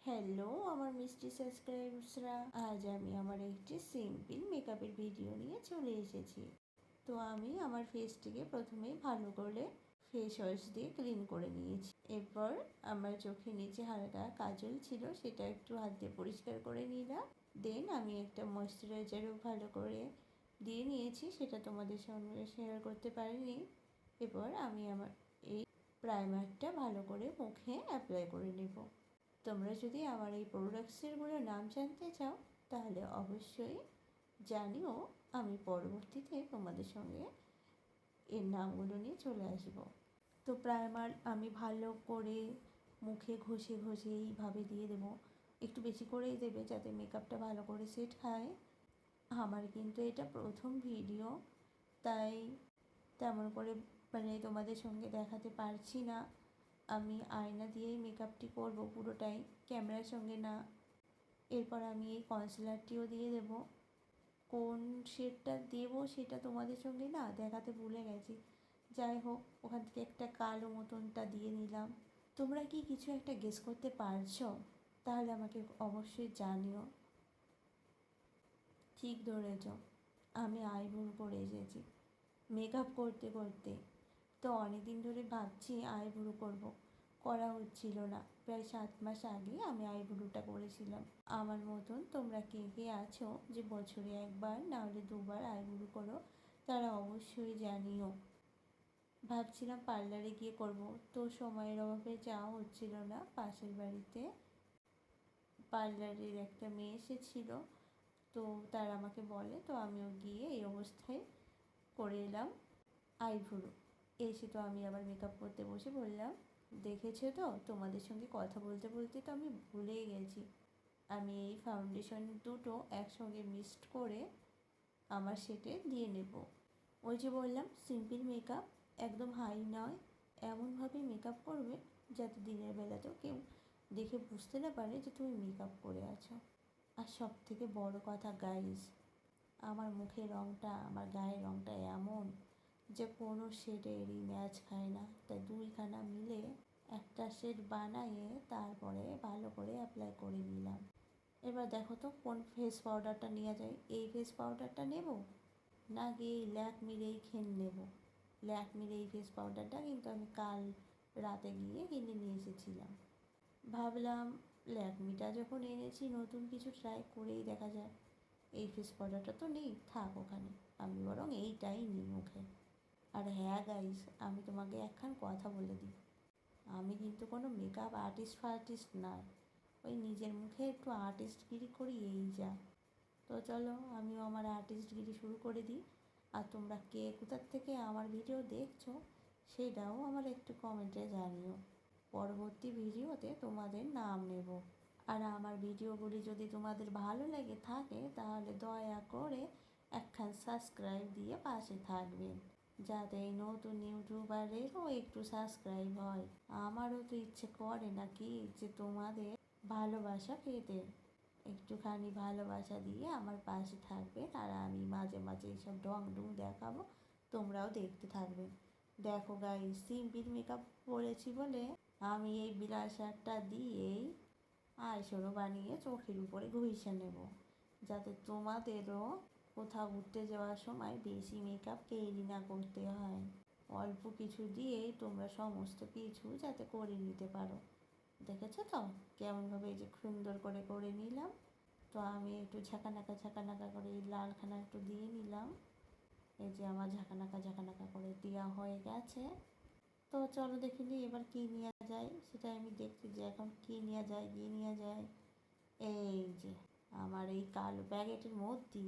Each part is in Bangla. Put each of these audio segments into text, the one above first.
হ্যালো আমার মিষ্টি সাবস্ক্রাইবার্সরা, আজ আমি আমার একটি সিম্পল মেকআপের ভিডিও নিয়ে চলে এসেছি। তো আমি আমার ফেসটিকে প্রথমেই ভালো করে ফেস ওয়াশ দিয়ে ক্লিন করে নিয়েছি। এরপর আমার চোখের নিচে হালকা কাজল ছিল, সেটা একটু হাত দিয়ে পরিষ্কার করে নিলাম। দেন আমি একটা ময়শ্চারাইজারও ভালো করে দিয়ে নিয়েছি, সেটা তোমাদের সঙ্গে শেয়ার করতে পারিনি। এরপর আমি আমার এই প্রাইমারটা ভালো করে মুখে অ্যাপ্লাই করে নেব। তোমরা যদি আমার এই প্রোডাক্টসেরগুলো নাম জানতে চাও তাহলে অবশ্যই জানিও, আমি পরবর্তীতে তোমাদের সঙ্গে এর নামগুলো নিয়ে চলে আসব। তো প্রাইমার আমি ভালো করে মুখে ঘষে ঘষে এইভাবে দিয়ে দেবো, একটু বেশি করেই দেবে যাতে মেকআপটা ভালো করে সেট খায়। আমার কিন্তু এটা প্রথম ভিডিও, তাই তেমন করে তোমাদের সঙ্গে দেখাতে পারছি না। আমি আয়না দিয়েই মেকআপটি করব পুরোটাই, ক্যামেরার সঙ্গে না। এরপর আমি এই কনসিলারটিও দিয়ে দেব। কোন শেডটা দেবো সেটা তোমাদের সঙ্গে না দেখাতে ভুলে গেছি। যাই হোক, ওখান থেকে একটা কালো মতনটা দিয়ে নিলাম। তোমরা কি কিছু একটা গেস করতে পারছো? তাহলে আমাকে অবশ্যই জানিও। ঠিক ধরেছ, আমি আইব্রো করে এসেছি মেকআপ করতে করতে। তো অনেক দিন ধরে ভাবছি আইব্রো করব, করা হচ্ছিল না। প্রায় 7 মাস আগে আমি আইব্রোটা করেছিলাম। আমার মতন তোমরা কে কে আছো যে বছরে একবার না হলে দুবার আইব্রো করো, তারা অবশ্যই জানিও। ভাবছিলাম পার্লারে গিয়ে করব, তো সময়ের অভাবে যাওয়া হচ্ছিল না। পাশের বাড়িতে পার্লারের একটা মেয়ে এসেছিল, তো তারা আমাকে বলে, তো আমিও গিয়ে এই অবস্থায় করে এলাম আইব্রো। এসে তো আমি আবার মেকআপ করতে বসে বললাম, দেখেছো তো, তোমাদের সঙ্গে কথা বলতে বলতে তো আমি ভুলেই গেছি। আমি এই ফাউন্ডেশন দুটো একসঙ্গে মিক্সড করে আমার সেটে দিয়ে নেব। ওই যে বললাম সিম্পল মেকআপ, একদম হাই নয়, এমনভাবে মেকআপ করবে যাতে দিনের বেলাতেও কেউ দেখে বুঝতে না পারে যে তুমি মেকআপ করে আছো। আর সব থেকে বড় কথা গাইজ, আমার মুখের রঙটা, আমার গায়ের রঙটা এমন যে কোনো শেডেরই ম্যাচ খায় না, তাই দুইখানা মিলে একটা শেড বানিয়ে তারপরে ভালো করে অ্যাপ্লাই করে নিলাম। এবার দেখো তো কোন ফেস পাউডারটা নেওয়া যায়। এই ফেস পাউডারটা নেব নাকি এই ল্যাকমির এই খেন নেব। ল্যাকমির এই ফেস পাউডারটা কিন্তু আমি কাল রাতে গিয়ে কিনে নিয়ে এসেছিলাম। ভাবলাম ল্যাকমিটা যখন এনেছি নতুন কিছু ট্রাই করেই দেখা যায়। এই ফেস পাউডারটা তো নেই, থাক ওখানে, আমি বরং এইটাই নিই মুখে। আর হ্যাঁ গাইস, আমি তোমাকে একখান কথা বলে দিই, আমি কিন্তু কোনো মেকআপ আর্টিস্ট ফার্টিস্ট না, ওই নিজের মুখে একটু আর্টিস্টগিরি করি এই যা। তো চলো আমিও আমার আর্টিস্টগিরি শুরু করে দিই। আর তোমরা কে কোথার থেকে আমার ভিডিও দেখছো সেটাও আমার একটু কমেন্টে জানিও, পরবর্তী ভিডিওতে তোমাদের নাম নেব। আর আমার ভিডিওগুলি যদি তোমাদের ভালো লেগে থাকে তাহলে দয়া করে একখান সাবস্ক্রাইব দিয়ে পাশে থাকবেন, যাতে এই নতুন ইউটিউবারেরও একটু সাবস্ক্রাইব হয়। আমারও তো ইচ্ছে করে নাকি যে তোমাদের ভালোবাসা পেতে। একটুখানি ভালোবাসা দিয়ে আমার পাশে থাকবেন, আর আমি মাঝে মাঝে এইসব ঢং ঢুং দেখাবো, তোমরাও দেখতে থাকবেন। দেখো গাইস, সিম্পল মেকআপ করেছি বলে আমি এই ব্লাশারটা দিয়েই আইশ্যাডো বানিয়ে চোখের উপরে ঘষে নেব, যাতে তোমাদেরও কোথাও ঘুরতে যাওয়ার সময় বেশি মেকআপ ক্যারি না করতে হয়। অল্প কিছু দিয়েই তোমরা সমস্ত কিছু যাতে করে নিতে পারো। দেখেছো তো কেমনভাবে এই যে সুন্দর করে করে নিলাম। তো আমি একটু ঝাঁকানাকা করে এই লালখানা একটু দিয়ে নিলাম। এই যে আমার ঝাঁকানাকা করে দেওয়া হয়ে গেছে। তো চলো দেখে নিই এবার কী নেওয়া যায়, সেটাই আমি দেখছি যে এখন কী নেওয়া যায়, কী নেওয়া যায়। এই যে আমার এই কালো প্যাকেটের মধ্যে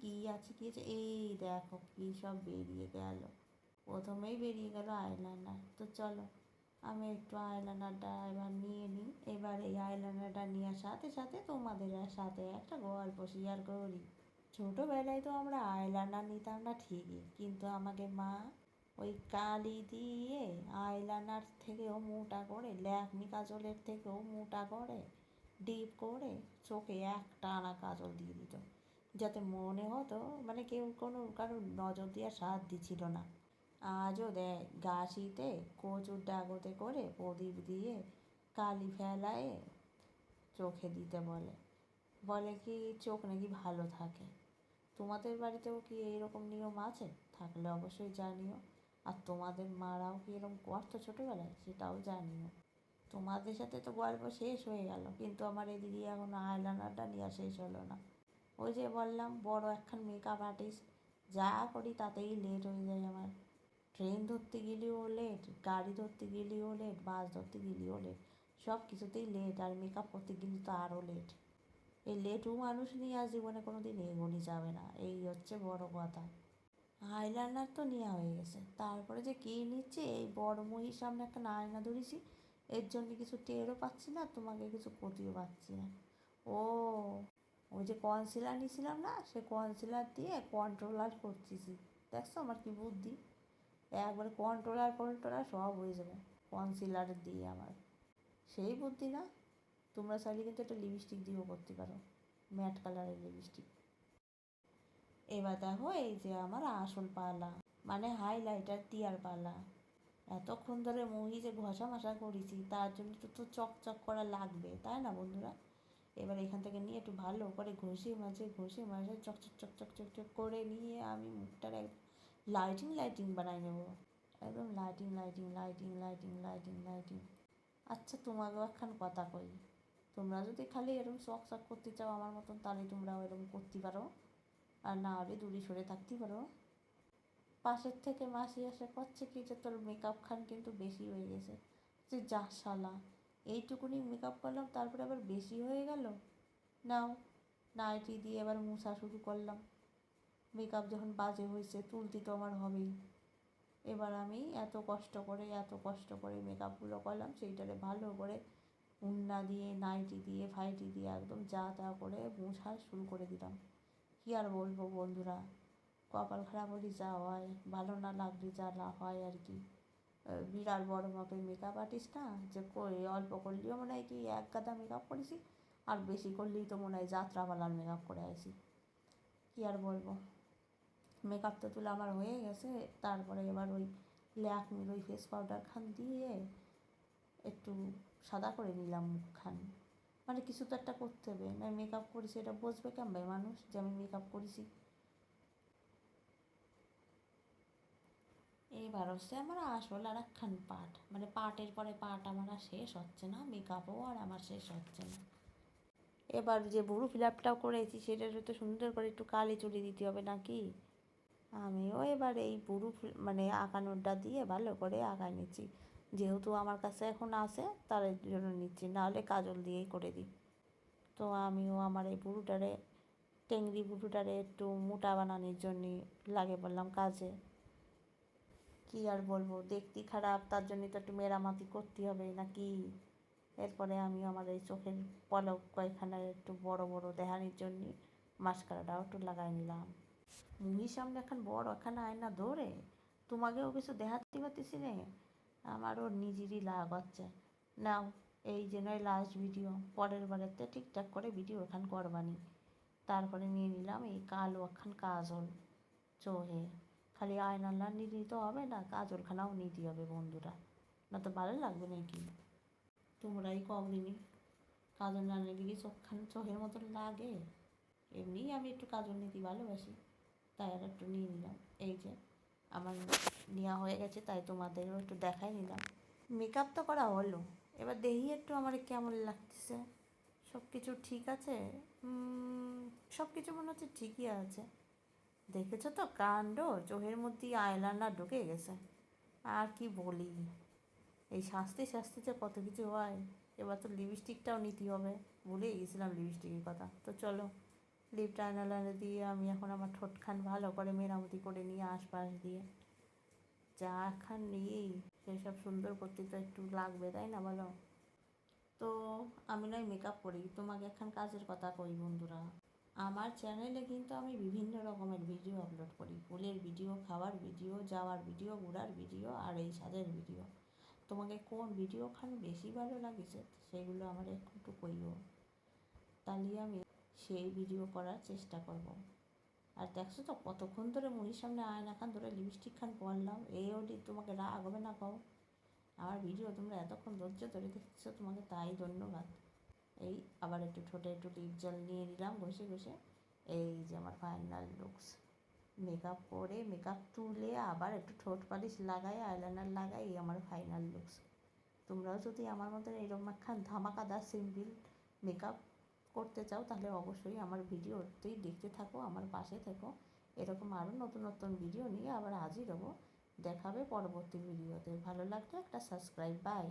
কী আছে, এই দেখো কী সব বেরিয়ে গেল। প্রথমেই বেরিয়ে গেল আইলাইনার। তো চলো আমি একটু আইলাইনারটা এবার নিয়ে নিই। এবার এই আইলাইনারটা নেওয়ার সাথে সাথে তোমাদের সাথে একটা গল্প শেয়ার করি। ছোটোবেলায় তো আমরা আইলাইনার নিতাম না ঠিকই, কিন্তু আমাকে মা ওই কালি দিয়ে আইলাইনার থেকেও মোটা করে, ল্যাকমি কাজলের থেকেও মোটা করে ডিপ করে চোখে একটানা কাজল দিয়ে দিত, যাতে মনে হতো কেউ কারোর নজর দেওয়ার সাধ্য দিচ্ছিল না। আজও দেয় গাছিতে কচুর ডাগতে করে প্রদীপ দিয়ে কালি ফেলায় চোখে দিতে বলে, বলে কি চোখ নাকি ভালো থাকে। তোমাদের বাড়িতেও কি এইরকম নিয়ম আছে? থাকলে অবশ্যই জানিও। আর তোমাদের মারাও কি এরকম করতো ছোটোবেলায়, সেটাও জানিও। তোমাদের সাথে তো গল্প শেষ হয়ে গেল, কিন্তু আমার এদিকে এখন আইলাইনারটা নেওয়া শেষ হলো না। ওই যে বললাম বড় একখান মেকআপ আর্টিস্ট, যা করি তাতেই লেট হয়ে যায় আমার। ট্রেন ধরতে গেলেও লেট, গাড়ি ধরতে গেলেও লেট, বাস ধরতে গেলেও লেট, সব কিছুতেই লেট। আর মেকআপ করতে গেলে তো আরও লেট। এই লেটু মানুষ নিয়ে আর জীবনে কোনো দিন এগোনি যাবে না, এই হচ্ছে বড় কথা। আইলাইনার তো নেওয়া হয়ে গেছে, তারপরে যে কী নিচ্ছে, এই বড় মহির সামনে একটা আয়না ধরেছি, এর জন্য কিছু টেরও পাচ্ছি না, তোমাকে কিছু ক্ষতিও পাচ্ছি না। ও, ওই যে কনসিলার নিয়েছিলাম না, সে কনসিলার দিয়ে কন্ট্রোলার করতেছি। দেখছো আমার কি বুদ্ধি, একবারে কন্ট্রোলার সব হয়ে যাবে কনসিলার দিয়ে আমার। সেই বুদ্ধি না? তোমরা চাইলে কিন্তু একটা লিপস্টিক দিয়েও করতে পারো, ম্যাট কালারের লিপস্টিক। এবার দেখো এই যে আমার আসল পালা, মানে হাইলাইটার দেওয়ার পালা। এতক্ষণ ধরে মহি যে ঘষা মশা করেছি, তার জন্য তো চকচক করা লাগবে, তাই না বন্ধুরা? এবার এখান থেকে নিয়ে একটু ভালো করে ঘষে মাঝে চকচক করে নিয়ে আমি মুখটার লাইটিং বানাই নেব। একদম লাইটিং। আচ্ছা, তোমাকেও একখান কথা কই, তোমরা যদি খালি এরকম চকচক করতে চাও আমার মতন, তাহলে তোমরাও এরকম করতে পারো, আর না হলে দূরে সরে থাকতে পারো। পাশের থেকে মাসি এসে করছে কি যে তোর মেকআপ খান কিন্তু বেশি হয়ে গেছে। যে যা শালা, এইটুকুনি মেকআপ করলাম তারপরে আবার বেশি হয়ে গেল। নাও, নাইটি দিয়ে এবার মুছা শুরু করলাম। মেকআপ যখন বাজে হয়েছে তুলতে তো আমার হবেই। এবার আমি এত কষ্ট করে মেকআপগুলো করলাম, সেইটারে ভালো করে উন্না দিয়ে নাইটি দিয়ে ফাইটি দিয়ে একদম যা তা করে মোছা শুরু করে দিলাম। কী আর বলবো বন্ধুরা, কপাল খারাপ হলে যা হয়, ভালো না লাগলে যা হয় আর কি। বিরাট বড় মাপের মেকআপ আর্টিস্ট না, যে অল্প করলেও মনে হয় কি এক গাদা মেকআপ করেছি, আর বেশি করলেই তো মনে হয় যাত্রাপালার মেকআপ করে আসি। কী আর বলবো, মেকআপ তো তুলে আমার হয়ে গেছে। তারপরে এবার ওই ল্যাকমির ওই ফেস পাউডার খান দিয়ে একটু সাদা করে নিলাম মুখখান। মানে কিছু তো একটা করতে হবে, না মেকআপ করেছি এটা বুঝবে কেমন মানুষ যে আমি মেকআপ করেছি। এবার হচ্ছে আমার আসল আর একখান পার্ট, মানে পার্টের পরে পার্ট আমার আর শেষ হচ্ছে না, মেকআপও আর আমার শেষ হচ্ছে না। এবার যে ভুরু ফিলাপটাও করেছি সেটার তো সুন্দর করে একটু কালি চুলি দিতে হবে নাকি। আমিও এবার এই মানে আঁকানোটা দিয়ে ভালো করে আঁকায় নিচ্ছি, যেহেতু আমার কাছে এখন আছে তার জন্য নিচ্ছি, নাহলে কাজল দিয়েই করে দিই। তো আমিও আমার এই টেংরি বুড়োটারে একটু মোটা বানানোর জন্যে লাগে বললাম কাজে। কী আর বলবো, দেখতে খারাপ, তার জন্যই তো একটু মেরামতি করতে হবে নাকি। এরপরে আমি আমার এই চোখের পলক কয়েকখানা একটু বড় বড় দেখানোর জন্যে মাস্কারাটাও একটু লাগাই নিলাম। মুহির সামনে এখন বড় একখানা আয়না ধরে তোমাকেও কিছু দেখাতে পারতেছি রে, আমারও নিজেরই লাভ হচ্ছে। নাও, এই যে নয় লাস্ট ভিডিও, পরের বারেতে ঠিকঠাক করে ভিডিও এখান করবানি। তারপরে নিয়ে নিলাম এই কালো একখান কাজল চোখে। খালি আয়নালা নিলেই তো হবে না, কাজলখানাও নিতে হবে বন্ধুরা, না তো ভালো লাগবে নাকি। তোমরাই কম দিনই, কাজল না নিলে কি চোখের মতন লাগে? এমনিই আমি একটু কাজল নিতে ভালোবাসি, তাই আর একটু নিয়ে নিলাম। এই যে আমার নেওয়া হয়ে গেছে, তাই তোমাদেরও একটু দেখাই নিলাম। মেকআপ তো করা হলো, এবার দেখি একটু আমার কেমন লাগতেছে। সব কিছু ঠিক আছে? সব কিছু মনে হচ্ছে ঠিকই আছে। দেখেছো তো কাণ্ড, চোখের মধ্যে আইলাইনার ঢুকে গেছে। আর কি বলি, এই শাস্তি যে কত কিছু হয়। এবার তো লিপস্টিকটাও নিতে হবে, ভুলেই গেছিলাম লিপস্টিকের কথা। তো চলো, লিপ আইলাইনার দিয়ে আমি এখন আমার ঠোঁটখান ভালো করে মেরামতি করে নিয়ে আশপাশ দিয়ে যা খান নিয়েই সেসব সুন্দর করতে তো একটু লাগবে, তাই না বলো? তো আমি নয় মেকআপ করি, তোমাকে একখান কাজের কথা কই বন্ধুরা। আমার চ্যানেলে কিন্তু আমি বিভিন্ন রকমের ভিডিও আপলোড করি, ফুলের ভিডিও, খাওয়ার ভিডিও, যাওয়ার ভিডিও, ঘোরার ভিডিও, আর এই সাজের ভিডিও। তোমাকে কোন ভিডিওখান বেশি ভালো লাগেছে সেগুলো আমার একটু কইও, তাহলে আমি সেই ভিডিও করার চেষ্টা করব। আর দেখছো তো কতক্ষণ ধরে মুড়ির সামনে আয়না খান ধরে লিপস্টিক খান পরলাম, এই ওটি তোমাকে রাগ হবে না কও? আমার ভিডিও তোমরা এতক্ষণ ধৈর্য ধরে দেখছো, তোমাকে তাই ধন্যবাদ। এই আবার একটু ঠোঁটে একটু লিপ জল নিয়ে নিলাম ঘষে ঘষে। এই যে আমার ফাইনাল লুকস। মেকআপ করে, মেকআপ তুলে আবার একটু ঠোঁট পালিশ লাগাই, আইলাইনার লাগাই, এই আমার ফাইনাল লুকস। তোমরাও যদি আমার মতন এরকম একখান ধামাকাদার সিম্পল মেকআপ করতে চাও তাহলে অবশ্যই আমার ভিডিওতেই দেখতে থাকো, আমার পাশে থেকো। এরকম আরও নতুন নতুন ভিডিও নিয়ে আবার হাজির হবো। দেখাবে পরবর্তী ভিডিওতে। ভালো লাগলে একটা সাবস্ক্রাইব। বাই।